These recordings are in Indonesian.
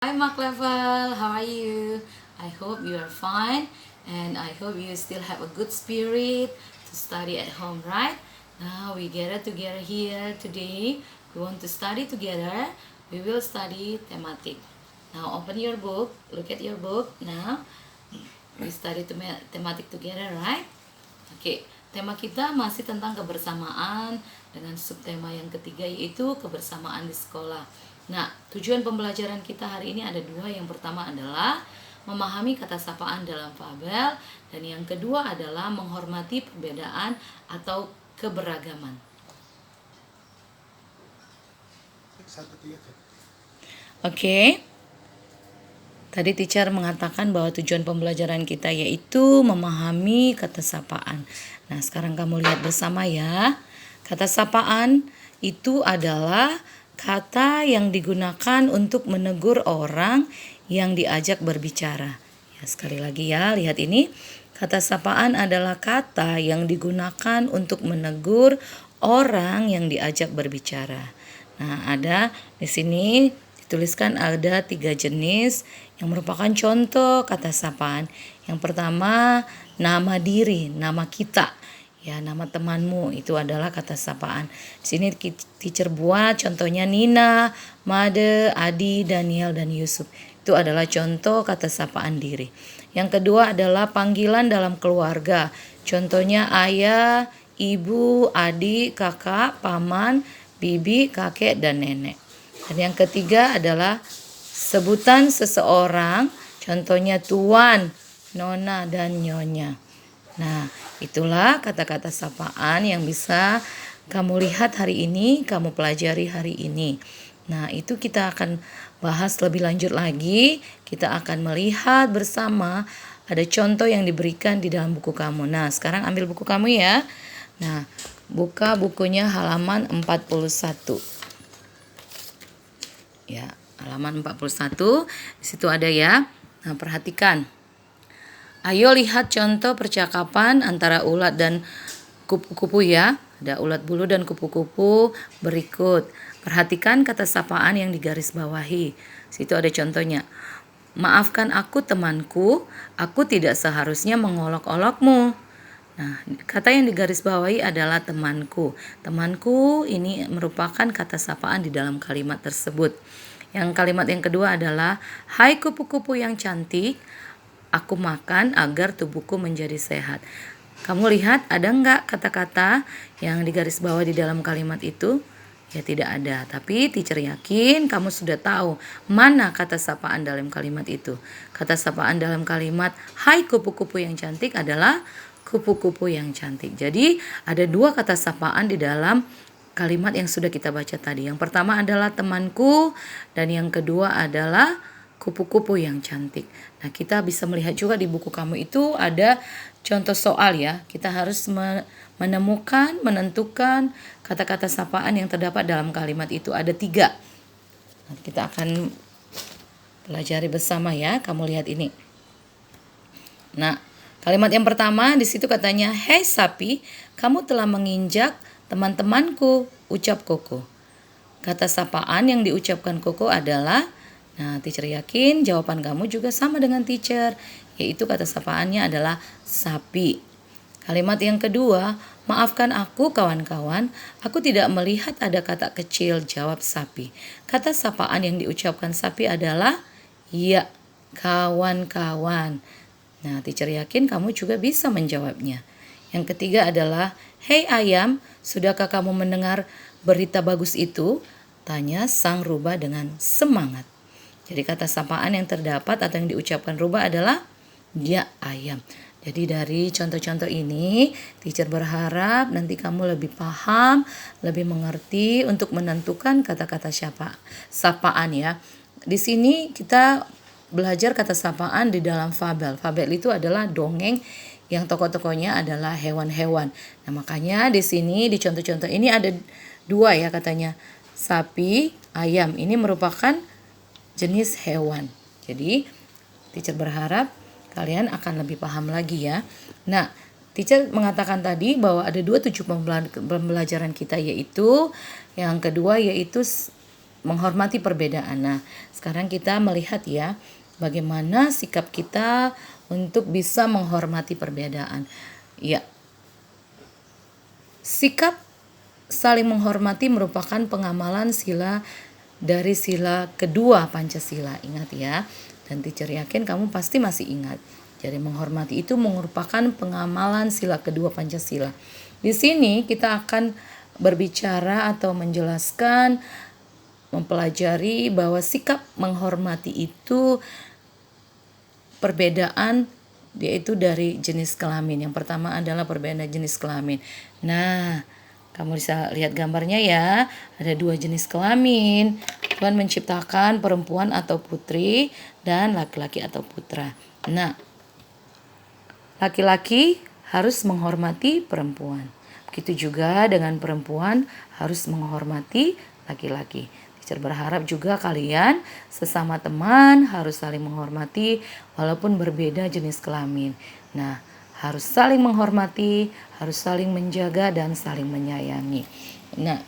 Hi Mark Level, how are you? I hope you are fine and I hope you still have a good spirit to study at home, right? Now we gather together here today. We want to study together. We will study thematic. Now open your book, look at your book. Now we study thematic together, right? Oke, tema kita masih tentang kebersamaan dengan subtema yang ketiga yaitu kebersamaan di sekolah. Nah, tujuan pembelajaran kita hari ini ada dua. Yang pertama adalah memahami kata sapaan dalam fabel dan yang kedua adalah menghormati perbedaan atau keberagaman. Oke. Tadi teacher mengatakan bahwa tujuan pembelajaran kita yaitu memahami kata sapaan. Nah, sekarang kamu lihat bersama ya. Kata sapaan itu adalah kata yang digunakan untuk menegur orang yang diajak berbicara. Ya, sekali lagi ya, lihat ini. Kata sapaan adalah kata yang digunakan untuk menegur orang yang diajak berbicara. Nah, ada di sini dituliskan ada 3 jenis yang merupakan contoh kata sapaan. Yang pertama, nama diri, nama kita. Ya, nama temanmu itu adalah kata sapaan. Di sini teacher buat contohnya Nina, Made, Adi, Daniel, dan Yusuf. Itu adalah contoh kata sapaan diri. Yang kedua adalah panggilan dalam keluarga. Contohnya ayah, ibu, adik, kakak, paman, bibi, kakek, dan nenek. Dan yang ketiga adalah sebutan seseorang, contohnya tuan, nona, dan nyonya. Nah, itulah kata-kata sapaan yang bisa kamu lihat hari ini, kamu pelajari hari ini. Nah, itu kita akan bahas lebih lanjut lagi. Kita akan melihat bersama ada contoh yang diberikan di dalam buku kamu. Nah, sekarang ambil buku kamu ya. Nah, buka bukunya halaman 41. Ya, halaman 41. Di situ ada ya. Nah, perhatikan. Ayo lihat contoh percakapan antara ulat dan kupu-kupu ya. Ada ulat bulu dan kupu-kupu berikut. Perhatikan kata sapaan yang digaris bawahi. Situ ada contohnya. Maafkan aku temanku, aku tidak seharusnya mengolok-olokmu. Nah, kata yang digaris bawahi adalah temanku. Temanku ini merupakan kata sapaan di dalam kalimat tersebut. Yang kalimat yang kedua adalah, hai kupu-kupu yang cantik, aku makan agar tubuhku menjadi sehat. Kamu lihat ada nggak kata-kata yang digaris bawah di dalam kalimat itu? Ya tidak ada, tapi teacher yakin kamu sudah tahu mana kata sapaan dalam kalimat itu. Kata sapaan dalam kalimat hai kupu-kupu yang cantik adalah kupu-kupu yang cantik. Jadi ada dua kata sapaan di dalam kalimat yang sudah kita baca tadi. Yang pertama adalah temanku dan yang kedua adalah kupu-kupu yang cantik. Nah, kita bisa melihat juga di buku kamu itu ada contoh soal ya. Kita harus menemukan, menentukan kata-kata sapaan yang terdapat dalam kalimat itu. Ada 3. Nah, kita akan pelajari bersama ya. Kamu lihat ini. Nah, kalimat yang pertama di situ katanya, "Hei sapi, kamu telah menginjak teman-temanku," ucap Koko. Kata sapaan yang diucapkan Koko adalah, nah, teacher yakin jawaban kamu juga sama dengan teacher, yaitu kata sapaannya adalah sapi. Kalimat yang kedua, maafkan aku kawan-kawan, aku tidak melihat ada kata kecil, jawab sapi. Kata sapaan yang diucapkan sapi adalah, ya, kawan-kawan. Nah, teacher yakin kamu juga bisa menjawabnya. Yang ketiga adalah, hei ayam, sudahkah kamu mendengar berita bagus itu? Tanya sang rubah dengan semangat. Jadi kata sapaan yang terdapat atau yang diucapkan rubah adalah ya ayam. Jadi dari contoh-contoh ini, teacher berharap nanti kamu lebih paham, lebih mengerti untuk menentukan kata-kata sapaan ya. Di sini kita belajar kata sapaan di dalam fabel. Fabel itu adalah dongeng yang tokoh-tokohnya adalah hewan-hewan. Nah, makanya di sini di contoh-contoh ini ada 2 ya katanya. Sapi, ayam. Ini merupakan jenis hewan. Jadi teacher berharap kalian akan lebih paham lagi ya. Nah, teacher mengatakan tadi bahwa ada 2 tujuan pembelajaran kita, yaitu yang kedua yaitu menghormati perbedaan. Nah, sekarang kita melihat ya bagaimana sikap kita untuk bisa menghormati perbedaan. Ya, sikap saling menghormati merupakan pengamalan sila dari sila kedua Pancasila. Ingat ya, dan teacher yakin kamu pasti masih ingat. Jadi menghormati itu merupakan pengamalan sila kedua Pancasila. Di sini kita akan berbicara atau menjelaskan, mempelajari bahwa sikap menghormati itu perbedaan yaitu dari jenis kelamin. Yang pertama adalah perbedaan jenis kelamin. Nah, kamu bisa lihat gambarnya ya. Ada 2 jenis kelamin. Tuhan menciptakan perempuan atau putri dan laki-laki atau putra. Nah, laki-laki harus menghormati perempuan. Begitu juga dengan perempuan harus menghormati laki-laki. Teacher berharap juga kalian sesama teman harus saling menghormati walaupun berbeda jenis kelamin. Nah, harus saling menghormati, harus saling menjaga dan saling menyayangi. Nah,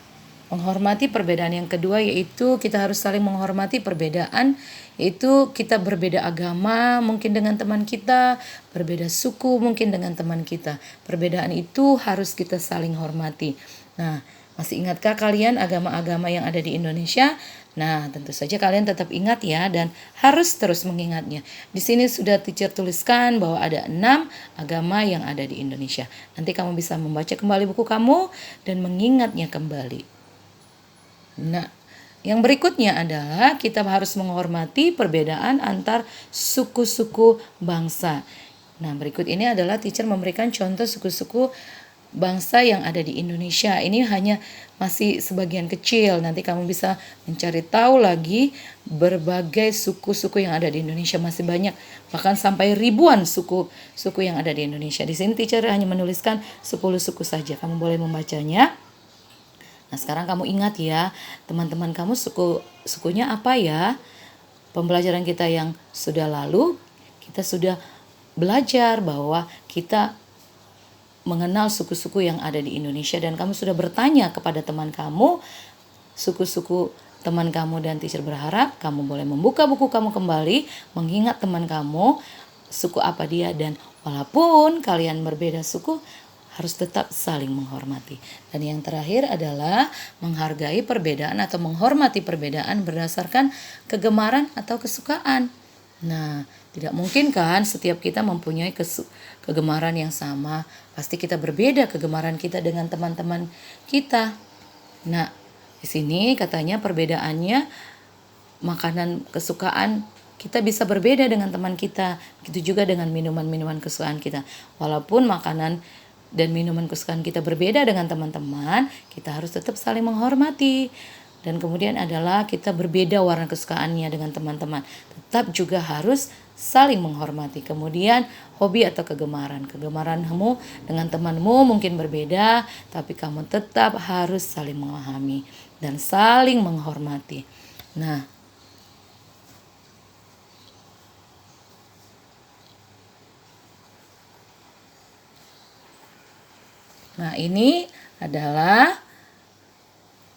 menghormati perbedaan yang kedua yaitu kita harus saling menghormati perbedaan, yaitu kita berbeda agama mungkin dengan teman kita, berbeda suku mungkin dengan teman kita. Perbedaan itu harus kita saling hormati. Nah, masih ingatkah kalian agama-agama yang ada di Indonesia? Nah, tentu saja kalian tetap ingat ya dan harus terus mengingatnya. Di sini sudah teacher tuliskan bahwa ada 6 agama yang ada di Indonesia. Nanti kamu bisa membaca kembali buku kamu dan mengingatnya kembali. Nah, yang berikutnya adalah kita harus menghormati perbedaan antar suku-suku bangsa. Nah, berikut ini adalah teacher memberikan contoh suku-suku bangsa yang ada di Indonesia. Ini hanya masih sebagian kecil. Nanti kamu bisa mencari tahu lagi berbagai suku-suku yang ada di Indonesia, masih banyak, bahkan sampai ribuan suku yang ada di Indonesia. Di sini teacher hanya menuliskan 10 suku saja. Kamu boleh membacanya. Nah, sekarang kamu ingat ya, teman-teman kamu sukunya apa ya? Pembelajaran kita yang sudah lalu, kita sudah belajar bahwa kita mengenal suku-suku yang ada di Indonesia dan kamu sudah bertanya kepada teman kamu, suku-suku teman kamu, dan teacher berharap kamu boleh membuka buku kamu kembali, mengingat teman kamu, suku apa dia, dan walaupun kalian berbeda suku, harus tetap saling menghormati. Dan yang terakhir adalah menghargai perbedaan atau menghormati perbedaan berdasarkan kegemaran atau kesukaan. Nah, tidak mungkin kan setiap kita mempunyai kegemaran yang sama. Pasti kita berbeda kegemaran kita dengan teman-teman kita. Nah, di sini katanya perbedaannya makanan kesukaan kita bisa berbeda dengan teman kita. Begitu juga dengan minuman-minuman kesukaan kita. Walaupun makanan dan minuman kesukaan kita berbeda dengan teman-teman, kita harus tetap saling menghormati. Dan kemudian adalah kita berbeda warna kesukaannya dengan teman-teman, tetap juga harus saling menghormati. Kemudian hobi atau kegemaranmu dengan temanmu mungkin berbeda, tapi kamu tetap harus saling memahami dan saling menghormati. Nah, ini adalah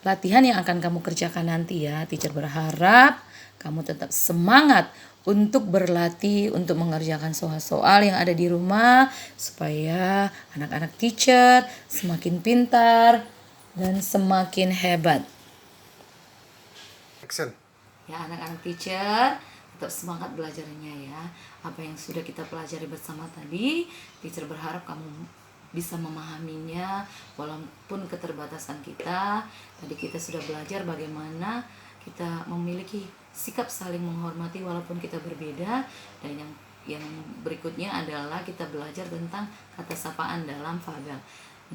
latihan yang akan kamu kerjakan nanti ya. Teacher berharap kamu tetap semangat untuk berlatih, untuk mengerjakan soal-soal yang ada di rumah, supaya anak-anak teacher semakin pintar dan semakin hebat. Action. Ya, anak-anak teacher tetap semangat belajarnya ya. Apa yang sudah kita pelajari bersama tadi, teacher berharap kamu bisa memahaminya walaupun keterbatasan kita. Tadi kita sudah belajar bagaimana kita memiliki sikap saling menghormati walaupun kita berbeda. Dan yang berikutnya adalah kita belajar tentang kata sapaan dalam fabel.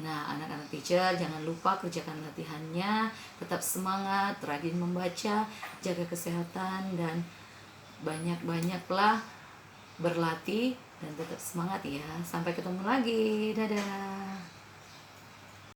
Nah, anak-anak teacher jangan lupa kerjakan latihannya, tetap semangat, rajin membaca, jaga kesehatan, dan banyak-banyaklah berlatih dan tetap semangat ya. Sampai ketemu lagi. Dadah.